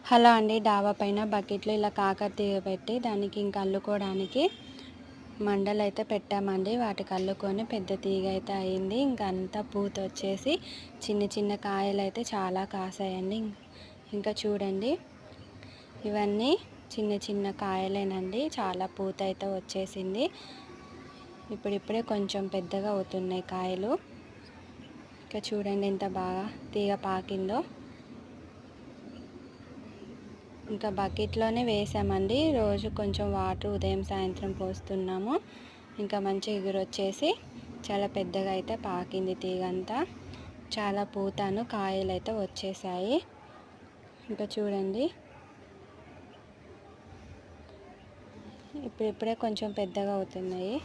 Hello అండి, డాబా పైన బకెట్లో ఇలా కాకరతీగ పెట్టి దానికి ఇంకా అల్లుకోవడానికి మండలు అయితే పెట్టామండి. వాటికి అల్లుకొని పెద్ద తీగ అయితే అయింది. ఇంకా అంతా పూత వచ్చేసి చిన్న చిన్న కాయలు అయితే చాలా కాసాయండి. ఇంకా చూడండి, ఇవన్నీ చిన్న చిన్న కాయలేనండి. చాలా పూత అయితే వచ్చేసింది. ఇప్పుడిప్పుడే కొంచెం పెద్దగా అవుతున్నాయి కాయలు. ఇంకా చూడండి ఎంత బాగా తీగ పాకిందో. ఇంకా బకెట్లోనే వేసామండి. రోజు కొంచెం వాటర్ ఉదయం సాయంత్రం పోస్తున్నాము. ఇంకా మంచి ఎగురు వచ్చేసి చాలా పెద్దగా అయితే పాకింది తీగంతా. చాలా పూతను కాయలు అయితే వచ్చేసాయి. ఇంకా చూడండి, ఇప్పుడిప్పుడే కొంచెం పెద్దగా అవుతున్నాయి.